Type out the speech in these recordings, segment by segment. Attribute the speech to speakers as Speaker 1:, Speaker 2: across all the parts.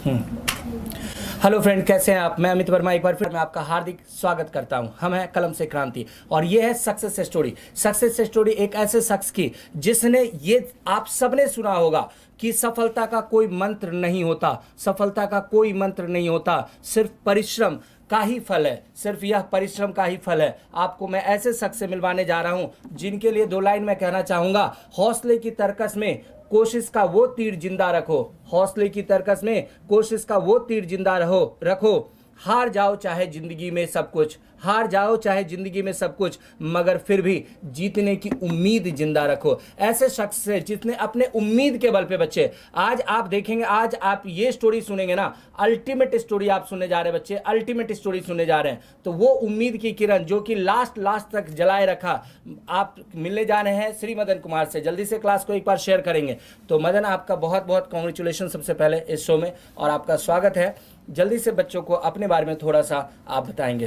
Speaker 1: Hello friend, कैसे हैं आप। मैं अमित वर्मा एक बार फिर मैं आपका हार्दिक स्वागत करता हूं। हम हैं कलम से क्रांति और ये है सक्सेस स्टोरी। सक्सेस स्टोरी एक ऐसे शख्स की जिसने ये आप सबने सुना होगा कि सफलता का कोई मंत्र नहीं होता, सफलता का कोई मंत्र नहीं होता, सिर्फ परिश्रम का ही फल है, सिर्फ यह परिश्रम का ही फल है। आपको मैं ऐसे शख्स से मिलवाने जा रहा हूं जिनके लिए दो लाइन मैं कहना चाहूंगा। हौसले की तरकस में कोशिश का वो तीर जिंदा रखो, हौसले की तरकस में कोशिश का वो तीर जिंदा रखो। हार जाओ चाहे जिंदगी में सब कुछ, हार जाओ चाहे जिंदगी में सब कुछ, मगर फिर भी जीतने की उम्मीद जिंदा रखो। ऐसे शख्स से जिसने अपने उम्मीद के बल पे बच्चे, आज आप देखेंगे, आज आप ये स्टोरी सुनेंगे ना, अल्टीमेट स्टोरी आप सुनने जा रहे हैं बच्चे, अल्टीमेट स्टोरी सुनने जा रहे हैं। तो वो उम्मीद की किरण जो कि लास्ट तक जलाए रखा, आप मिलने जा रहे हैं श्री मदन कुमार से। जल्दी से क्लास को एक बार शेयर करेंगे। तो मदन, आपका बहुत बहुत कॉन्ग्रेचुलेशन सबसे पहले इस शो में, और आपका स्वागत है। जल्दी से बच्चों को अपने बारे में थोड़ा सा आप बताएंगे।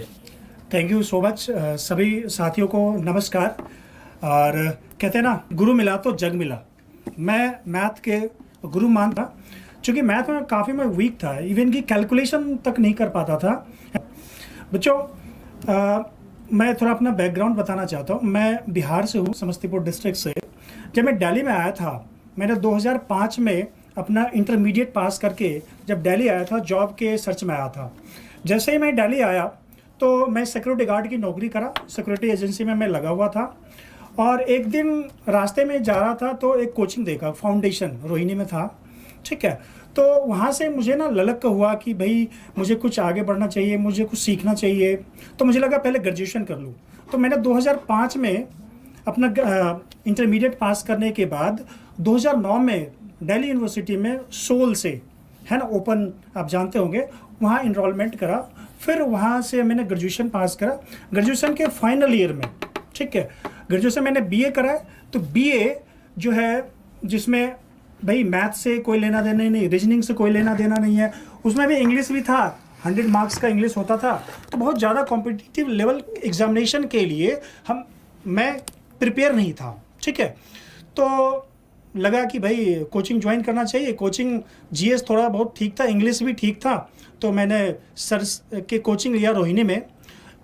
Speaker 2: Thank you so much. सभी साथियों को नमस्कार। और कहते हैं ना, गुरु मिला तो जग मिला। मैं मैथ के गुरु मानता, क्योंकि मैथ में काफ़ी मैं वीक था, इवन की कैलकुलेशन तक नहीं कर पाता था। बच्चों, मैं थोड़ा अपना बैकग्राउंड बताना चाहता हूँ। मैं बिहार से हूँ, समस्तीपुर डिस्ट्रिक्ट से। जब मैं दिल्ली में आया था, मैंने 2005 में अपना इंटरमीडिएट पास करके जब दिल्ली आया था, जॉब के सर्च में आया था। जैसे ही मैं दिल्ली आया तो मैं सिक्योरिटी गार्ड की नौकरी करा, सिक्योरिटी एजेंसी में मैं लगा हुआ था। और एक दिन रास्ते में जा रहा था तो एक कोचिंग देखा, फाउंडेशन रोहिणी में था, ठीक है। तो वहाँ से मुझे ना ललक हुआ कि भाई मुझे कुछ आगे बढ़ना चाहिए, मुझे कुछ सीखना चाहिए। तो मुझे लगा पहले ग्रेजुएशन कर लूँ। तो मैंने 2005 में अपना इंटरमीडिएट पास करने के बाद 2009 में दिल्ली यूनिवर्सिटी में सोल से, है ना, ओपन आप जानते होंगे, वहाँ इनरोलमेंट करा। फिर वहाँ से मैंने ग्रेजुएशन पास करा। ग्रेजुएशन के फाइनल ईयर में, ठीक है, ग्रेजुएशन मैंने बीए करा। तो बीए जो है, जिसमें भाई मैथ से कोई लेना देना नहीं, रीजनिंग से कोई लेना देना नहीं है, उसमें भी इंग्लिश भी था, 100 मार्क्स का इंग्लिश होता था। तो बहुत ज़्यादा कॉम्पिटिटिव लेवल एग्जामिनेशन के लिए मैं प्रिपेयर नहीं था, ठीक है। तो लगा कि भाई कोचिंग ज्वाइन करना चाहिए। कोचिंग जीएस थोड़ा बहुत ठीक था, इंग्लिश भी ठीक था। तो मैंने सर के कोचिंग लिया रोहिणी में।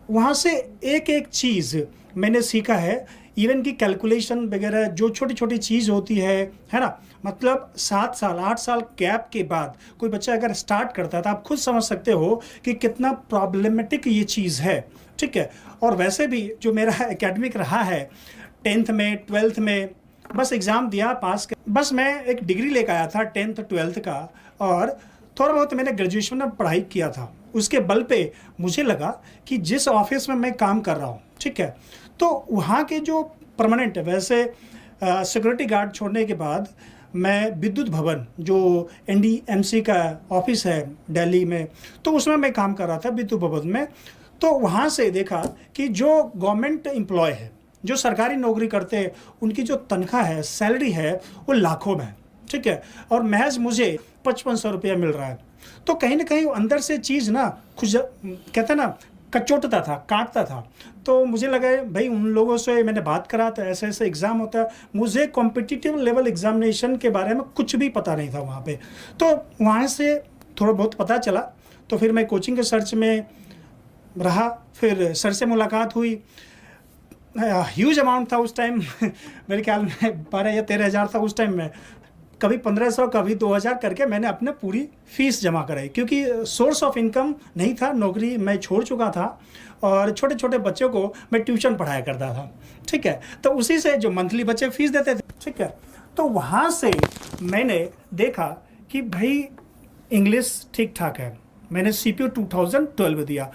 Speaker 2: वहाँ से एक एक चीज़ मैंने सीखा है, इवन की कैलकुलेशन वगैरह जो छोटी छोटी चीज़ होती है ना। मतलब 7 साल 8 साल गैप के बाद कोई बच्चा अगर स्टार्ट करता है तो आप खुद समझ सकते हो कि कितना प्रॉब्लमेटिक ये चीज़ है, ठीक है। और वैसे भी जो मेरा एकेडमिक रहा है, 10th में 12th में बस एग्ज़ाम दिया, पास कर, बस मैं एक डिग्री लेकर आया था 10th 12th का। और थोड़ा बहुत मैंने ग्रेजुएशन में पढ़ाई किया था। उसके बल पे मुझे लगा कि जिस ऑफिस में मैं काम कर रहा हूँ, ठीक है, तो वहाँ के जो परमानेंट, वैसे सिक्योरिटी गार्ड छोड़ने के बाद मैं विद्युत भवन, जो एनडीएमसी का ऑफिस है दिल्ली में, तो उसमें मैं काम कर रहा था विद्युत भवन में। तो वहाँ से देखा कि जो गवर्नमेंट एम्प्लॉय है, जो सरकारी नौकरी करते हैं, उनकी जो तनख्वाह है, सैलरी है, वो लाखों में है, ठीक है। और महज मुझे 5500 रुपया मिल रहा है। तो कहीं ना कहीं अंदर से चीज़ ना खुश, कहते हैं ना, कचोटता था, काटता था। तो मुझे लगा भाई उन लोगों से मैंने बात करा तो ऐसे ऐसे एग्ज़ाम होता है। मुझे कॉम्पिटिटिव लेवल एग्जामिनेशन के बारे में कुछ भी पता नहीं था वहाँ पे। तो वहाँ से थोड़ा बहुत पता चला। तो फिर मैं कोचिंग के सर्च में रहा। फिर सर से मुलाकात हुई। ह्यूज अमाउंट था उस टाइम मेरे ख्याल में 12 या 13 हज़ार था उस टाइम में। कभी 1500, कभी 2000 करके मैंने अपने पूरी फीस जमा कराई, क्योंकि सोर्स ऑफ इनकम नहीं था, नौकरी मैं छोड़ चुका था और छोटे छोटे बच्चों को मैं ट्यूशन पढ़ाया करता था, ठीक है। तो उसी से जो मंथली बच्चे फीस देते थे, ठीक है। तो वहाँ से मैंने देखा कि भाई इंग्लिश ठीक ठाक है। मैंने CPO 2012 दिया,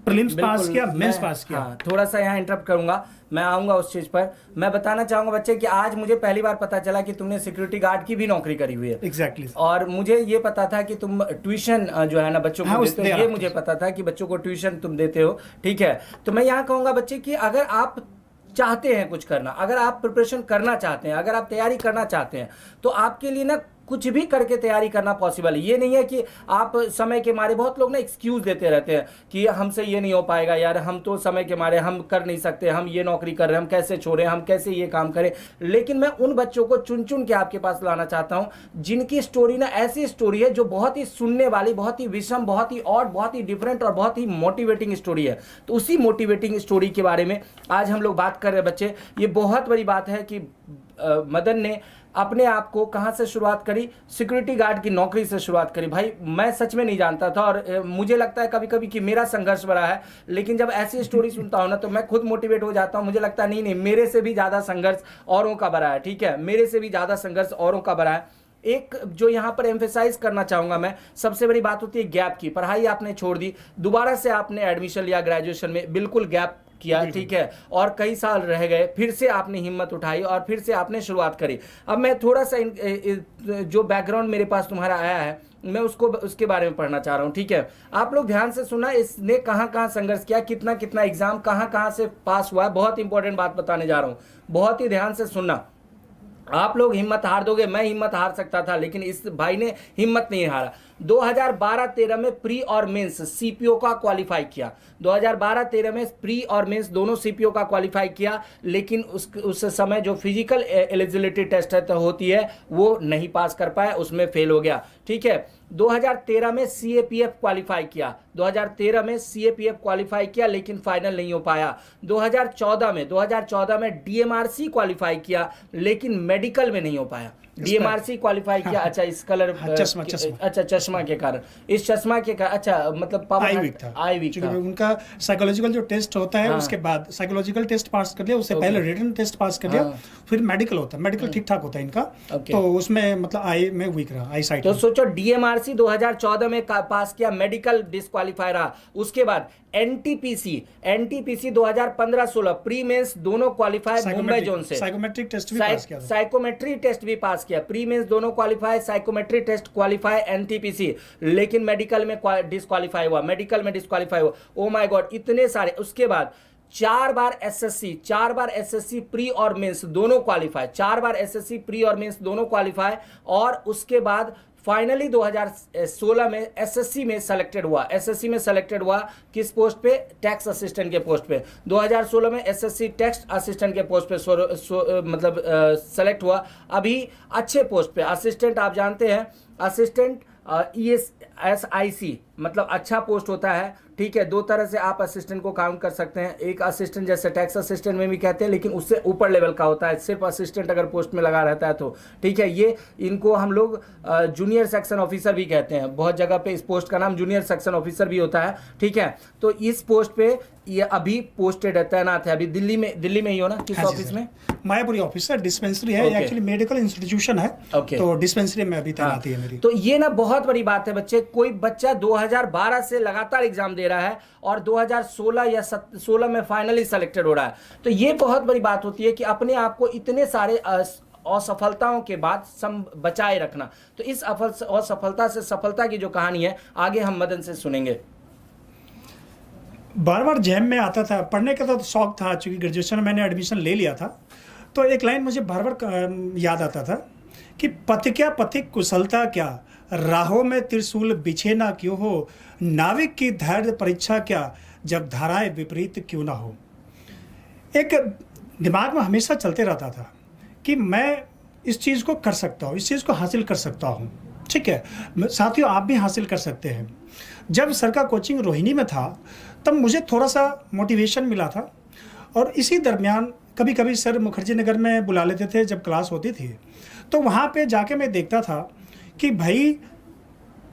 Speaker 2: प्रीलिम्स पास किया, मेंस पास किया।
Speaker 1: हाँ, थोड़ा सा यहाँ इंटरप्ट करूंगा, मैं आऊंगा उस चीज पर। मैं बताना चाहूंगा बच्चे कि आज मुझे पहली बार पता चला कि तुमने सिक्योरिटी गार्ड की भी नौकरी करी हुई है।
Speaker 2: एग्जैक्टली।
Speaker 1: और मुझे ये पता था कि तुम ट्यूशन जो है ना बच्चों को देते हो, ये मुझे पता था कि बच्चों को ट्यूशन तुम देते हो, ठीक है। तो मैं यहाँ कहूंगा बच्चे कि अगर आप चाहते हैं कुछ करना, अगर आप प्रिपरेशन करना चाहते हैं, अगर आप तैयारी करना चाहते हैं, तो आपके लिए ना कुछ भी करके तैयारी करना पॉसिबल है। ये नहीं है कि आप समय के मारे, बहुत लोग ना एक्सक्यूज देते रहते हैं कि हमसे ये नहीं हो पाएगा यार, हम तो समय के मारे हम कर नहीं सकते, हम ये नौकरी कर रहे हैं, हम कैसे छोड़ें, हम कैसे ये काम करें। लेकिन मैं उन बच्चों को चुन चुन के आपके पास लाना चाहता हूं जिनकी स्टोरी ना ऐसी स्टोरी है जो बहुत ही सुनने वाली, बहुत ही विषम, बहुत ही ऑड, बहुत ही डिफरेंट और बहुत ही मोटिवेटिंग स्टोरी है। तो उसी मोटिवेटिंग स्टोरी के बारे में आज हम लोग बात कर रहे हैं बच्चे। ये बहुत बड़ी बात है कि मदन ने अपने आप को कहां से शुरुआत करी, सिक्योरिटी गार्ड की नौकरी से शुरुआत करी। भाई मैं सच में नहीं जानता था और मुझे लगता है कभी कभी कि मेरा संघर्ष बड़ा है, लेकिन जब ऐसी स्टोरी सुनता हूं ना तो मैं खुद मोटिवेट हो जाता हूं। मुझे लगता है नहीं, मेरे से भी ज्यादा संघर्ष औरों का बड़ा है। ठीक है, मेरे से भी ज्यादा संघर्ष औरों का बड़ा है। एक जो यहाँ पर एम्फेसाइज करना चाहूंगा मैं, सबसे बड़ी बात होती है गैप की। पढ़ाई आपने छोड़ दी, दोबारा से आपने एडमिशन लिया ग्रेजुएशन में, बिल्कुल गैप किया, ठीक है, और कई साल रह गए, फिर से आपने हिम्मत उठाई और फिर से आपने शुरुआत करी। अब मैं थोड़ा सा जो बैकग्राउंड मेरे पास तुम्हारा आया है मैं उसके बारे में पढ़ना चाह रहा हूँ। ठीक है, आप लोग ध्यान से सुनना, इसने कहाँ कहाँ संघर्ष किया, कितना कितना एग्जाम कहाँ कहाँ से पास हुआ है। बहुत इंपॉर्टेंट बात बताने जा रहा हूँ, बहुत ही ध्यान से सुनना। आप लोग हिम्मत हार दोगे, मैं हिम्मत हार सकता था लेकिन इस भाई ने हिम्मत नहीं हारा। 2012-13 में प्री और मेंस सीपीओ का क्वालिफाई किया। 2012-13 में प्री और मेंस दोनों सीपीओ का क्वालिफाई किया, लेकिन उस समय जो फिजिकल एलिजिबिलिटी टेस्ट होती है वो नहीं पास कर पाया, उसमें फेल हो गया। ठीक है, 2013 में सीएपीएफ क्वालिफाई किया, 2013 में सीएपीएफ क्वालिफाई किया लेकिन फाइनल नहीं हो पाया। 2014 में डीएमआरसी क्वालिफाई किया लेकिन मेडिकल में नहीं हो पाया। डीएमआरसी क्वालिफाई किया, अच्छा इस कलर, अच्छा चश्मा के कारण, इस चश्मा के कारण, अच्छा मतलब
Speaker 2: आई वीक था। उनका साइकोलॉजिकल जो टेस्ट होता है उसके बाद साइकोलॉजिकल टेस्ट पास कर लिया, उससे पहले रिटन टेस्ट पास कर लिया, फिर मेडिकल होता है, मेडिकल ठीक ठाक होता है इनका, तो उसमें मतलब आई में वीक रहा, आई साइट।
Speaker 1: तो सोचो डीएमआरसी 2014 में पास किया, मेडिकल डिस्क्वालीफाई रहा। उसके बाद एनटीपीसी 2015-16 प्री मेंस दोनों क्वालिफाई मुंबई जोन से,
Speaker 2: साइकोमेट्रिक टेस्ट भी पास किया,
Speaker 1: साइकोमेट्री टेस्ट भी पास किया, प्री मेंस दोनों qualify, psychometry test qualify NTPC, लेकिन मेडिकल में डिस्क्वालीफाई हुआ, मेडिकल में डिस्क्वालीफाई हुआ। ओ माय गॉड, इतने सारे। उसके बाद 4 बार एसएससी प्री और मेंस दोनों क्वालिफाई, 4 बार एसएससी प्री और मेंस दोनों क्वालिफाई, और उसके बाद फाइनली 2016 में एसएससी में सेलेक्टेड हुआ। एसएससी में सेलेक्टेड हुआ किस पोस्ट पे? टैक्स असिस्टेंट के पोस्ट पे। 2016 में एसएससी टैक्स असिस्टेंट के पोस्ट पे मतलब सेलेक्ट हुआ। अभी अच्छे पोस्ट पे असिस्टेंट, आप जानते हैं असिस्टेंट ESIC मतलब अच्छा पोस्ट होता है। ठीक है, 2 तरह से आप असिस्टेंट को काउंट कर सकते हैं। एक असिस्टेंट जैसे टैक्स असिस्टेंट में भी कहते हैं, लेकिन उससे ऊपर लेवल का होता है, सिर्फ असिस्टेंट अगर पोस्ट में लगा रहता है तो। ठीक है, ये इनको हम लोग जूनियर सेक्शन ऑफिसर भी कहते हैं। बहुत जगह पे इस पोस्ट का नाम जूनियर सेक्शन ऑफिसर भी होता है। ठीक है, तो इस पोस्ट पे ये अभी पोस्टेड है, तैनात है अभी दिल्ली में ही हो ना, किस ऑफिस में?
Speaker 2: मायापुरी ऑफिस है, डिस्पेंसरी है, एक्चुअली मेडिकल इंस्टीट्यूशन है, तो डिस्पेंसरी में अभी तैनाती है मेरी।
Speaker 1: तो ये ना बहुत बड़ी बात है बच्चे। कोई बच्चा 2012 से लगातार एग्जाम दे रहा है और 2016 या 16 में फाइनली सेलेक्टेड हो रहा है, तो ये बहुत बड़ी बात होती है कि अपने आप को इतने सारे असफलताओं के बाद बचाए रखना। तो इस असफलता से सफलता की जो कहानी है आगे हम मदन से सुनेंगे।
Speaker 2: बार बार जैम में आता था, पढ़ने का तो शौक था, चूँकि ग्रेजुएशन में मैंने एडमिशन ले लिया था, तो एक लाइन मुझे बार बार याद आता था कि पथ क्या पथिक कुशलता क्या, राहों में त्रिशूल बिछे ना क्यों हो, नाविक की धैर्य परीक्षा क्या, जब धाराएं विपरीत क्यों ना हो। एक दिमाग में हमेशा चलते रहता था कि मैं इस चीज़ को कर सकता हूँ, इस चीज़ को हासिल कर सकता हूँ। ठीक है साथियों, आप भी हासिल कर सकते हैं। जब सर का कोचिंग रोहिणी में था तब मुझे थोड़ा सा मोटिवेशन मिला था, और इसी दरमियान कभी कभी सर मुखर्जी नगर में बुला लेते थे जब क्लास होती थी, तो वहाँ पे जाके मैं देखता था कि भाई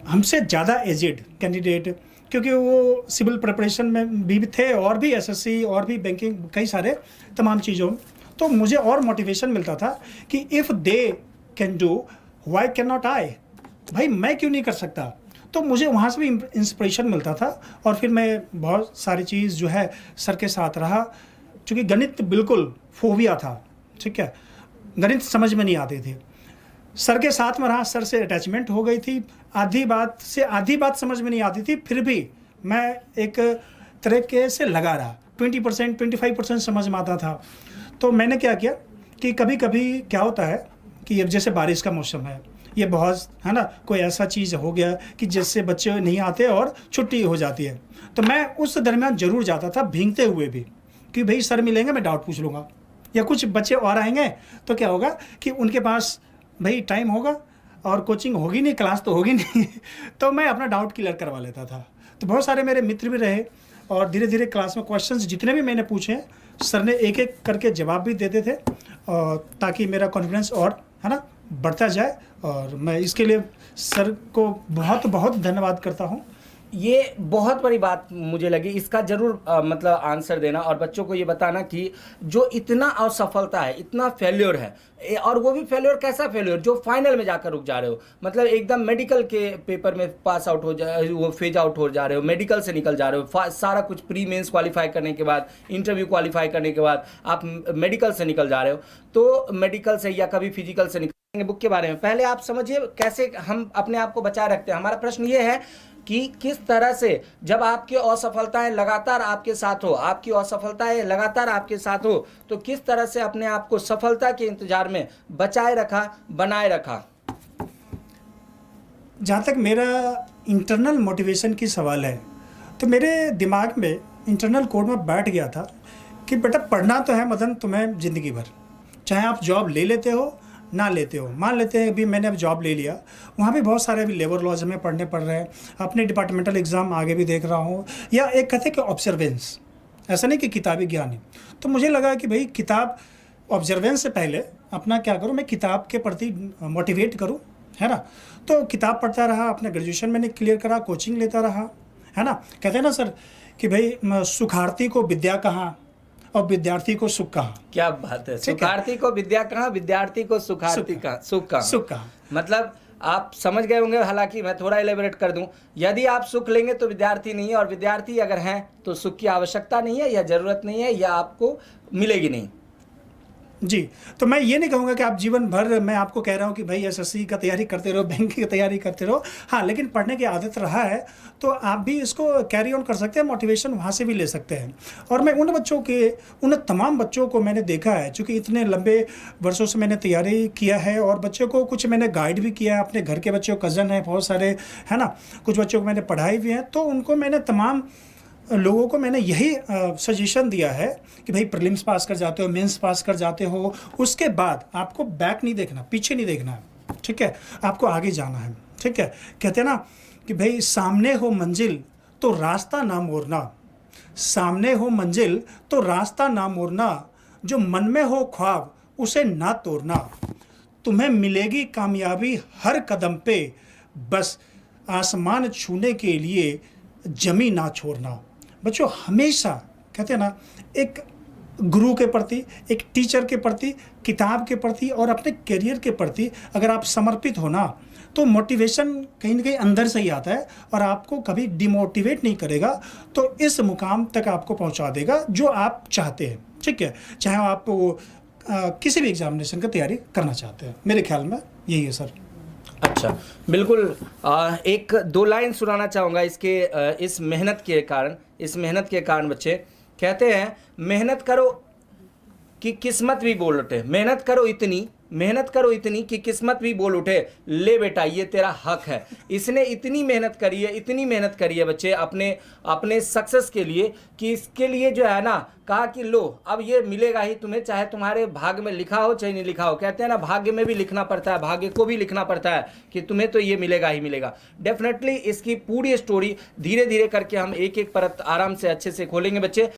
Speaker 2: हमसे ज़्यादा एजिड कैंडिडेट, क्योंकि वो सिविल प्रिपरेशन में भी थे और भी एसएससी और भी बैंकिंग कई सारे तमाम चीज़ों में, तो मुझे और मोटिवेशन मिलता था कि if they can do why can not I, भाई मैं क्यों नहीं कर सकता। तो मुझे वहाँ से भी इंस्पिरेशन मिलता था, और फिर मैं बहुत सारी चीज़ जो है सर के साथ रहा, क्योंकि गणित बिल्कुल फोबिया था। ठीक है, गणित समझ में नहीं आती थी, सर के साथ में रहा, सर से अटैचमेंट हो गई थी, आधी बात समझ में नहीं आती थी, फिर भी मैं एक तरीके से लगा रहा, 20% 25% समझ में आता था। तो मैंने क्या किया कि कभी कभी क्या होता है कि अब जैसे बारिश का मौसम है ये बहुत है ना, कोई ऐसा चीज़ हो गया कि जिससे बच्चे नहीं आते और छुट्टी हो जाती है। तो मैं उस दरमियान ज़रूर जाता था भींगते हुए भी, कि भाई सर मिलेंगे मैं डाउट पूछ लूँगा, या कुछ बच्चे और आएंगे तो क्या होगा कि उनके पास भाई टाइम होगा और कोचिंग होगी नहीं, क्लास तो होगी नहीं तो मैं अपना डाउट क्लियर करवा लेता था। तो बहुत सारे मेरे मित्र भी रहे और धीरे धीरे क्लास में क्वेश्चंस जितने भी मैंने पूछे सर ने एक एक करके जवाब भी देते थे, और ताकि मेरा कॉन्फिडेंस और है ना बढ़ता जाए। और मैं इसके लिए सर को बहुत बहुत धन्यवाद करता हूँ।
Speaker 1: ये बहुत बड़ी बात मुझे लगी, इसका जरूर मतलब आंसर देना और बच्चों को ये बताना कि जो इतना असफलता है, इतना फेल्योर है, और वो भी फेल्योर कैसा फेल्योर जो फाइनल में जाकर रुक जा रहे हो, मतलब एकदम मेडिकल के पेपर में पास आउट हो जा, वो फेज आउट हो जा रहे हो, मेडिकल से निकल जा रहे हो, सारा कुछ प्री मेंस क्वालिफाई करने के बाद, इंटरव्यू क्वालिफाई करने के बाद आप मेडिकल से निकल जा रहे हो। तो मेडिकल से या कभी फिजिकल से निकलेंगे बुक के बारे में, पहले आप समझिए कैसे हम अपने आप को बचाए रखते हैं। हमारा प्रश्न ये है कि किस तरह से जब आपकी असफलताएं लगातार आपके साथ हो, आपकी असफलताएं लगातार आपके साथ हो, तो किस तरह से अपने आप को सफलता के इंतजार में बचाए रखा, बनाए रखा।
Speaker 2: जहाँ तक मेरा इंटरनल मोटिवेशन की सवाल है, तो मेरे दिमाग में इंटरनल कोड में बैठ गया था कि बेटा पढ़ना तो है मदन तुम्हें ज़िंदगी भर, चाहे आप जॉब ले लेते हो ना लेते हो। मान लेते हैं अभी मैंने अब जॉब ले लिया, वहाँ भी बहुत सारे अभी लेबर लॉज हमें पढ़ने पड़ रहे हैं, अपने डिपार्टमेंटल एग्ज़ाम आगे भी देख रहा हूँ, या एक कहते हैं कि ऑब्जर्वेंस, ऐसा नहीं कि किताबी ज्ञान है। तो मुझे लगा कि भाई किताब ऑब्जर्वेंस से पहले अपना क्या करूँ, मैं किताब के प्रति मोटिवेट करूँ, है ना। तो किताब पढ़ता रहा, अपना ग्रेजुएशन मैंने क्लियर करा, कोचिंग लेता रहा, है ना। कहते हैं ना सर कि भाई सुखार्थी को विद्या कहाँ और विद्यार्थी को सुख कहाँ।
Speaker 1: क्या बात है, सुखार्थी को विद्या कहाँ, विद्यार्थी को सुखार्थी कहाँ, सुख कहाँ,
Speaker 2: सुख कहाँ।
Speaker 1: मतलब आप समझ गए होंगे, हालांकि मैं थोड़ा एलेबरेट कर दूं, यदि आप सुख लेंगे तो विद्यार्थी नहीं है, और विद्यार्थी अगर हैं तो सुख की आवश्यकता नहीं है या ज़रूरत नहीं है या आपको मिलेगी नहीं।
Speaker 2: जी, तो मैं ये नहीं कहूँगा कि आप जीवन भर, मैं आपको कह रहा हूँ कि भाई एसएससी का तैयारी करते रहो, बैंक की तैयारी करते रहो, हाँ, लेकिन पढ़ने की आदत रहा है तो आप भी इसको कैरी ऑन कर सकते हैं, मोटिवेशन वहाँ से भी ले सकते हैं। और मैं उन बच्चों के, उन तमाम बच्चों को मैंने देखा है, चूँकि इतने लंबे वर्षों से मैंने तैयारी किया है, और बच्चों को कुछ मैंने गाइड भी किया है, अपने घर के बच्चों, कज़न हैं बहुत सारे, है ना, कुछ बच्चों को मैंने पढ़ाई भी है, तो उनको मैंने तमाम लोगों को मैंने यही सजेशन दिया है कि भाई प्रीलिम्स पास कर जाते हो, मेंस पास कर जाते हो, उसके बाद आपको बैक नहीं देखना, पीछे नहीं देखना है, ठीक है, आपको आगे जाना है, ठीक है। कहते हैं ना कि भाई सामने हो मंजिल तो रास्ता ना मोड़ना, सामने हो मंजिल तो रास्ता ना मोड़ना, जो मन में हो ख्वाब उसे ना तोड़ना, तुम्हें मिलेगी कामयाबी हर कदम पे, बस आसमान छूने के लिए जमी ना छोड़ना। बच्चों हमेशा कहते हैं ना, एक गुरु के प्रति, एक टीचर के प्रति, किताब के प्रति और अपने करियर के प्रति अगर आप समर्पित हो ना, तो मोटिवेशन कहीं ना कहीं अंदर से ही आता है और आपको कभी डिमोटिवेट नहीं करेगा, तो इस मुकाम तक आपको पहुंचा देगा जो आप चाहते हैं, ठीक है। चाहे आप वो किसी भी एग्जामिनेशन की तैयारी करना चाहते हैं, मेरे ख्याल में यही है सर।
Speaker 1: अच्छा, बिल्कुल। एक दो लाइन सुनाना चाहूँगा इसके, इस मेहनत के कारण, इस मेहनत के कारण बच्चे कहते हैं, मेहनत करो कि किस्मत भी बोल उठे, मेहनत करो इतनी कि किस्मत भी बोल उठे, ले बेटा ये तेरा हक है। इसने इतनी मेहनत करी है बच्चे अपने सक्सेस के लिए, कि इसके लिए जो है ना, कहा कि लो अब ये मिलेगा ही तुम्हें, चाहे तुम्हारे भाग्य में लिखा हो चाहे नहीं लिखा हो। कहते हैं ना, भाग्य में भी लिखना पड़ता है, भाग्य को भी लिखना पड़ता है कि तुम्हें तो ये मिलेगा ही मिलेगा। डेफिनेटली इसकी पूरी स्टोरी धीरे धीरे करके हम एक एक परत आराम से अच्छे से खोलेंगे बच्चे।